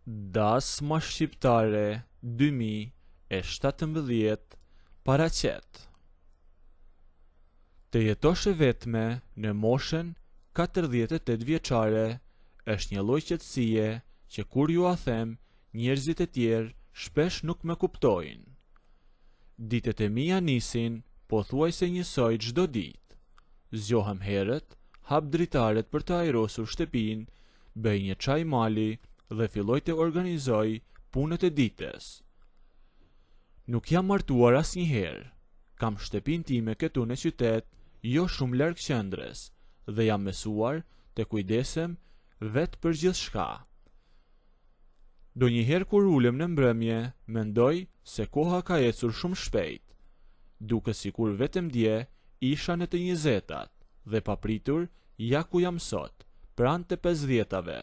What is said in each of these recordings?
Dasma shqiptare 2017 paraqet. Të jetosh e vetme në moshën 48 vjeçare është një lloj qetësie që kur ju a them, njerëzit e tjerë shpesh nuk me kuptojnë. Ditët e mia nisin pothuajse njësoj çdo ditë. Zgjohem herët, hap dritaret për të ajrosur shtëpinë, bëj një çaj mali dhe filloj të organizoj punët e ditës. Nuk jam martuar asnjëherë. Kam shtëpinë time këtu në qytet, jo shumë larg qendrës, dhe jam mësuar të kujdesem vetë për gjithçka. Donjëherë kur ulem në mbrëmje, mendoj se koha ka ecur shumë shpejt. Duket sikur vetëm dje isha në të 20-tat dhe papritur ja ku jam sot, pranë të 50-tave,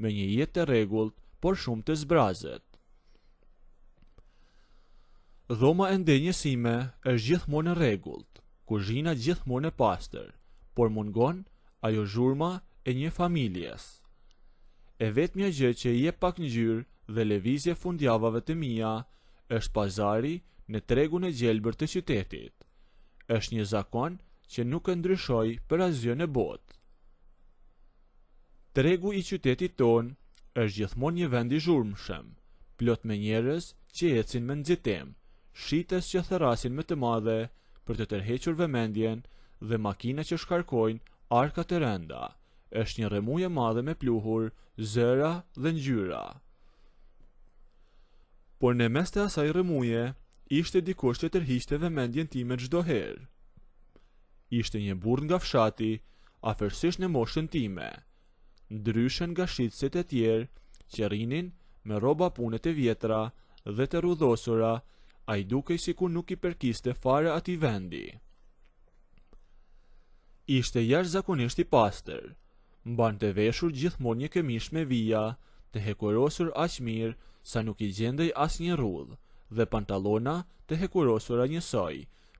me një jetë të rregullt, por shumë të zbrazët. Dhoma e ndenjes ime është gjithmonë e rregullt, kuzhina gjithmonë e pastër, por mungon ajo zhurma e një familjes. E vetmja gjë që i jep pak ngjyrë dhe lëvizje fundjavave të mia është pazari në tregun e gjelbër të qytetit. Është një zakon që nuk e ndryshoj për asgjë në botë. Tregu i qytetit ton është gjithmonë një vend i zhurmshëm, plot me njerëz që ecin me nxitim, shitës që thërrasin me të madhe për të tërhequr vëmendjen dhe makina që shkarkojnë arka të rënda. Është një rrëmujë e madhe me pluhur, zëra dhe ngjyra. Por në mes të asaj rrëmuje, ishte dikush që tërhiqte vëmendjen time çdo herë. Ishte një burr nga fshati, afërsisht në moshën time. Ndryshe nga shitësit e tjerë që rrinin me rroba pune të vjetra dhe të rrudhosura, ai dukej sikur nuk i përkiste fare atij vendi. Ishte jashtëzakonisht i pastër, mbante veshur gjithmonë një këmishë me vija, të hekurosur aq mirë sa nuk i gjendej asnjë rrudhë, dhe pantallona të hekurosura njësoj,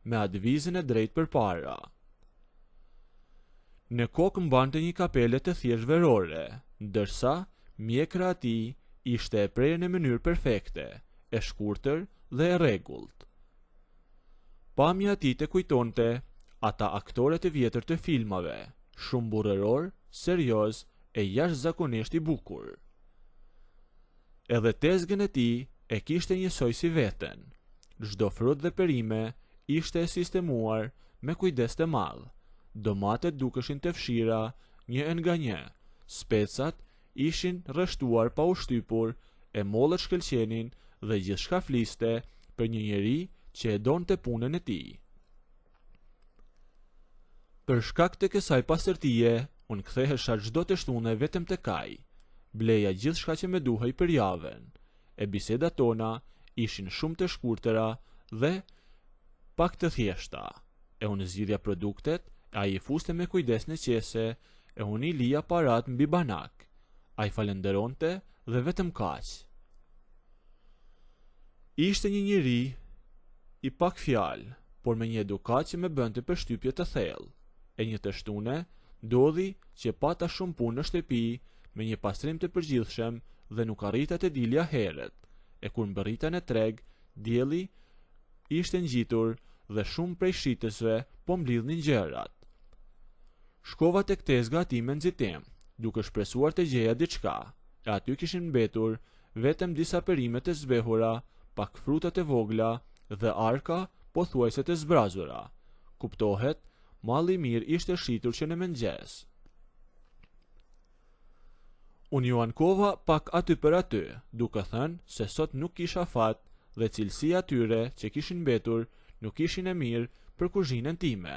me advizën e drejtë përpara. Në kokë mbante një kapele të thjesht verore, ndërsa mjekra e tij ishte e prerë në mënyrë perfekte, e shkurtër dhe e rregullt. Pamja e tij të kujtonte ata aktorë të vjetër të filmave, shumë burrëror, serioz e jashtëzakonisht i bukur. Edhe tezgën e tij e kishte njësoj si veten. Çdo frut dhe perime ishte e sistemuar me kujdes të madh. Domatet dukeshin të fshira një nga një, specat ishin rreshtuar pa u shtypur, e mollët shkëlqenin dhe gjithçka fliste për një njeri që e donte punën e tij. Për shkak të kësaj pastërtie, unë kthehesha çdo të shtunë vetëm te kaj. Bleja gjithçka që më duhej për javën. E bisedat tona ishin shumë të shkurtëra dhe pak të thjeshta. E unë zgjidhja produktet, ai i fuste me kujdes në qese, e unë i lija parat mbi banak. Ai falenderonte dhe vetëm kaq. Ishte një njeri i pak fjalë, por me një edukat që më bënte përshtypje të thellë. E një të shtune ndodhi që pata shumë punë në shtëpi, me një pastrim të përgjithshëm dhe nuk arrita të dilja herët. E kur mbërrita në treg, dielli ishte ngjitur dhe shumë prej shitësve po mblidhnin gjërat. Shkova tek tezga e tij me nxitim, duke shpresuar të gjeja diçka, e aty kishin mbetur vetëm disa perime të zbehura, pak fruta të vogla dhe arka pothuajse të zbrazura. Kuptohet, malli i mirë ishte shitur që në mëngjes. Unë ju ankova pak aty për aty, duke thënë se sot nuk kisha fat dhe cilësia atyre që kishin mbetur nuk ishin e mirë për kuzhinën time.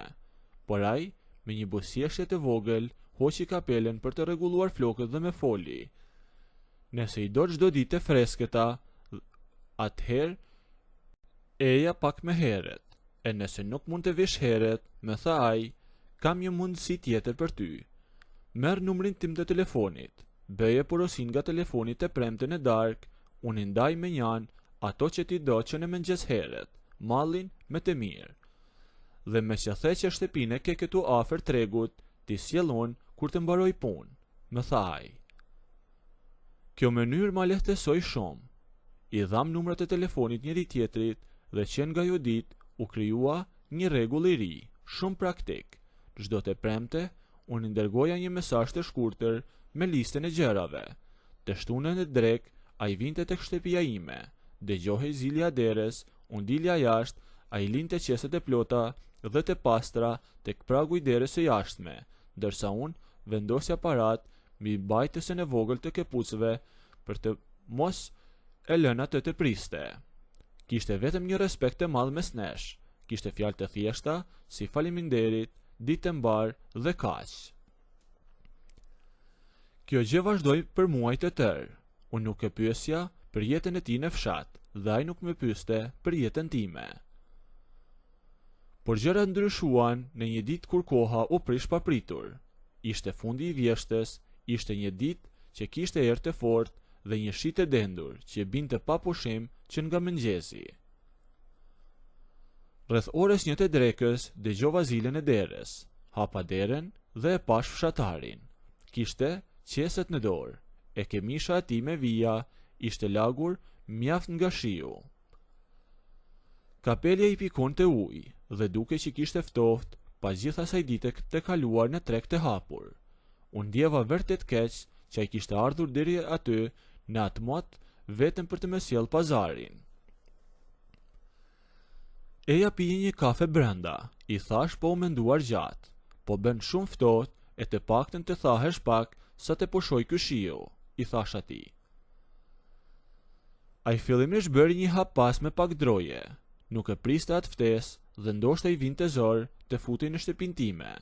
Por ai, me një buzëqeshje të vogël, hoqi kapelen për të rregulluar flokët dhe me foli. Nëse i do çdo ditë të freskëta, atëherë eja pak me heret, e nëse nuk mund të vish heret, më tha ai, kam një mundësi tjetër për ty. Merr numrin tim të telefonit, bëje porosin nga telefonit e premte në darkë, unë i ndaj me njan ato që ti do që në mëngjes heret, mallin me të mirë. Dhe me që the që shtëpinë ke këtu afër tregut, ti sjellon kur të mbaroj punë, më tha ai. Kjo mënyrë ma lehtësoi shumë. I dham numrat e telefonit njëri tjetrit dhe që nga jo dit u krijua një rregull i ri, shumë praktik. Çdo të premte, unë i dërgoja një mesazh të shkurtër me listën e gjërave. Të shtunën e drek, ai vinte tek shtëpia ime, dëgjohej zilja derës, unë dilja jashtë, ai linte qeset e plota dhe të pastra tek pragu i derës së jashtme, ndërsa unë vendosja parat mbi mbajtësen e vogël të këpucëve për të mos e lëna të priste. Kishte vetëm një respekt të madh mes nesh, kishte fjalë të thjeshta si faleminderit, ditë e mbar dhe kaq. Kjo gjë vazhdoi për muaj të tërë. Unë nuk e pyesja për jetën e tij në fshat dhe ai nuk më pyeste për jetën time. Por gjërat ndryshuan në një ditë kur koha u prish papritur. Ishte fundi i vjeshtës, ishte një ditë që kishte erë të fortë dhe një shi të dendur që binte pa pushim që nga mëngjesi. Rreth orës 1 të drekës dëgjova zilën e derës, hapa derën dhe e pash fshatarin. Kishte qeset në dorë, e kemisha e tij me vija ishte lagur mjaft nga shiu. Kapelja i pikon të ujë dhe duke që kishte ftoft, pas gjithë asaj dite të kaluar në treg të hapur. Unë ndjeva vërtet keq që ai kishte ardhur deri aty në atë mot vetëm për të më sjell pazarin. Eja pije një kafe brenda, i thash po u menduar gjatë, po bën shumë ftohtë e të paktën të thahesh pak sa të pushoj ky shiu, i thash atij. Ai fillimisht bëri një hap pas me pak droje, nuk e priste atë ftesë dhe ndoshta i vinte zor të futej në shtëpinë time,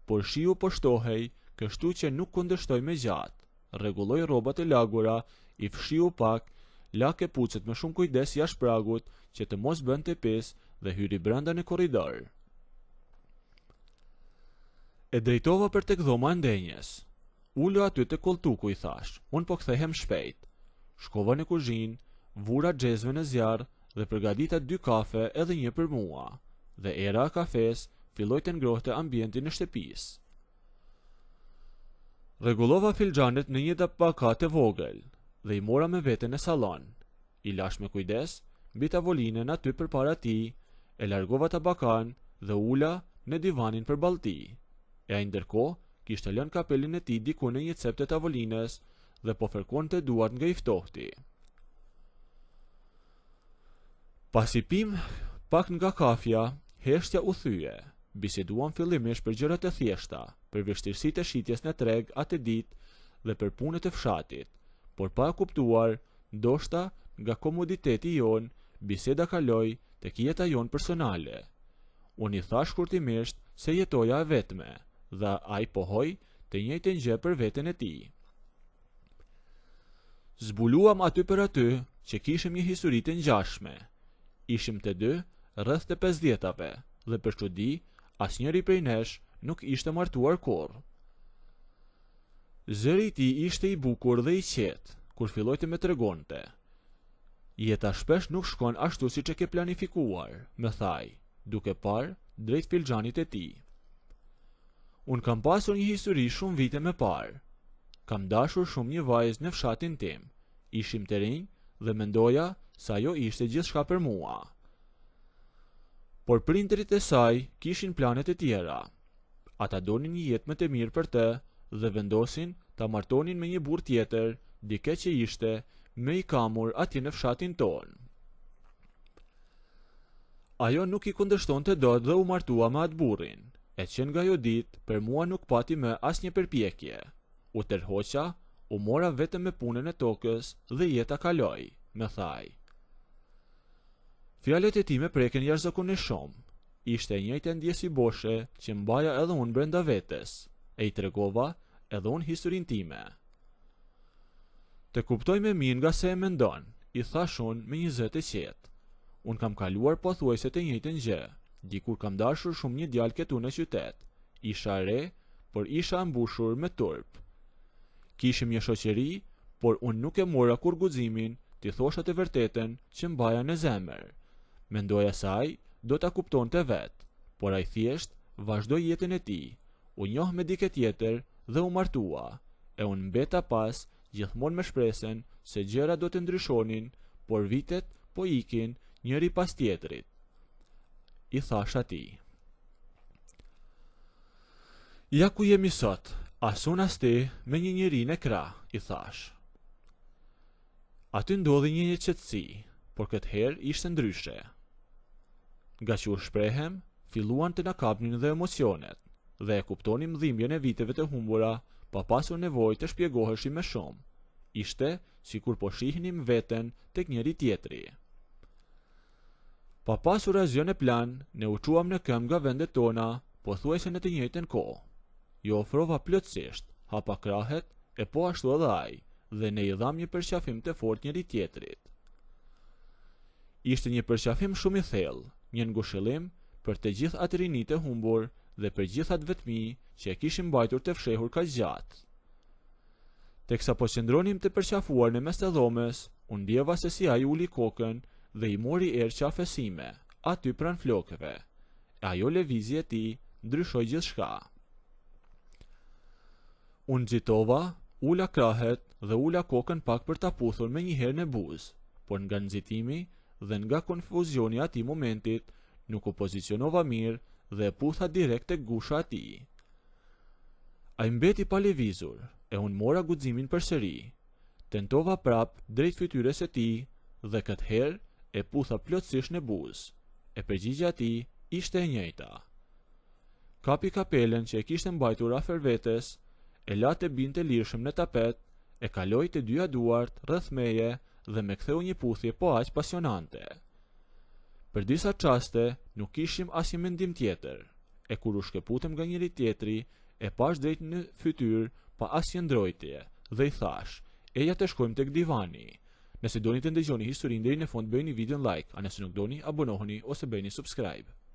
por shiu po shtohej, kështu që nuk kundërshtoj me gjatë. Rregulloi rrobat e lagura, i fshiu pak, la këpucët me shumë kujdes jashtë pragut që të mos bënte pes dhe hyri brenda në korridor. E drejtova për tek dhoma e ndenjes. Ulo aty te koltuku, i thash, unë po kthehem shpejt. Shkova në kuzhinë, vura xhezve në zjarr dhe përgatita 2 kafe edhe një për mua, dhe era e kafes filloi të ngrohte ambientin në shtëpisë. Rregullova filxhanet në një tabakat të vogël dhe i mora me vete në sallon. I lash me kujdes mbi tavolinën aty përpara tij, e largova tabakan dhe ula në divanin përballë tij. E ai ndërkohë kishte lënë kapelin e tij diku në një cep të tavolinës dhe po fërkonte duart nga i ftohti. Pasi pim pak nga kafja, heshtja u thye. Biseduam fillimisht për gjërat e thjeshta, për vështirësitë e shitjes në treg atë ditë dhe për punët e fshatit, por pa e kuptuar, ndoshta nga komoditeti jon, biseda kaloi tek jeta jon personale. Unë i thash shkurtimisht se jetoja e vetme dhe ai pohoi të njëjtën gjë për veten e tij. Zbuluam aty për aty që kishim një histori të ngjashme. Ishim të dy rreth të 50-tave dhe për çudi asnjëri prej nesh nuk ishte martuar kurrë. Zëri i tij ishte i bukur dhe i qetë kur filloi të më tregonte. Jeta shpesh nuk shkon ashtu siç e ke planifikuar, më thaj, duke parë drejt filxhanit e tij. Unë kam pasur një histori shumë vite më parë. Kam dashur shumë një vajzë në fshatin tim. Ishim të rinj dhe mendoja se ajo ishte gjithçka për mua. Por prindërit e saj kishin planet e tjera. Ata donin një jetë më të mirë për të dhe vendosin ta martonin me një burr tjetër, dike që ishte më i kamur atje në fshatin ton. Ajo nuk i kundërshtonte dot dhe u martua me atë burrin, e që nga ajo ditë për mua nuk pati më asnjë përpjekje. U tërhoqa, u mora vetëm me punën e tokës dhe jeta kaloi, më thaj. Fjalët e tij më preken jashtëzakonisht shumë. Ishte e njëjta ndjesi boshe që mbaja edhe unë brenda vetes, e i tregova edhe unë historinë time. Të kuptoj me mirë nga se e mendon, i thash unë me një zë të qetë. Unë kam kaluar pothuajse të njëjtën gjë. Dikur kam dashur shumë një djalë këtu në qytet. Isha re, por isha mbushur me turp. Kishim një shoqëri, por unë nuk e mora kur guximin t'i thosha të vërtetën që mbaja në zemër. Mendoja se ai do ta kuptonte vet, por ai thjesht vazhdoi jetën e tij. U njoh me dikë tjetër dhe u martua, e unë mbeta pas gjithmonë me shpresën se gjëra do të ndryshonin, por vitet po ikin njëri pas tjetrit. I thash atij. Ja ku jemi sot, as unë as ti me një njeri në krah, i thash. Aty ndodhi një qetësi, por këtë herë ishte ndryshe. Nga që u shprehem, filluan të na kapnin dhe emocionet, dhe e kuptonim dhimbjen e viteve të humbura, pa pasur nevojë të shpjegoheshim më shumë. Ishte sikur po shihnim veten tek njëri tjetri. Pa pasur asgjë në plan, ne u çuam në këmbë nga vendet tona, pothuajse në të njëjtën kohë. Jo ofrova plotësisht, hapa krahet, e po ashtu edhe ai, dhe ne i dham një përqafim të fortë njëri tjetrit. Ishte një përqafim shumë i thellë, një ngushëllim për të gjithë atë rini të humbur dhe për gjithë atë vetmi që e kishim mbajtur të fshehur kaq gjatë. Teksa po qëndronim të përqafuar në mes të dhomës, unë ndjeva se si ai uli kokën dhe i mori erë qafësime, aty pranë flokëve. Ajo lëvizje e tij ndryshoi gjithçka. Unë nxitova, ula krahet dhe ula kokën pak për ta puthur me një herë në buzë, por nga nxitimi dhe nga konfuzioni i atij momentit, nuk u pozicionova mirë dhe e putha direkt tek gusha e tij. Ai mbeti pa lëvizur, e unë mora guximin përsëri. Tentova prap drejt fytyrës së tij dhe këtë herë e putha plotësisht në buzë. E përgjigjja e tij ishte e njëjta. Kapi kapelen që e kishte mbajtur afër vetes, e la të binte lirshëm në tapet, e kaloi të dyja duart rreth meje dhe me ktheu një puthje po aq pasionante. Për disa çaste nuk kishim asnjë mendim tjetër, e kur u shkëputëm nga njëri tjetri, e pash drejt në fytyrë pa asnjë ndrojtje dhe i thash, eja të shkojmë tek divani. Nëse doni të ndëgjoni historinë deri në fund, bëjeni videon like, a nëse nuk doni, abonohuni ose bëjeni subscribe.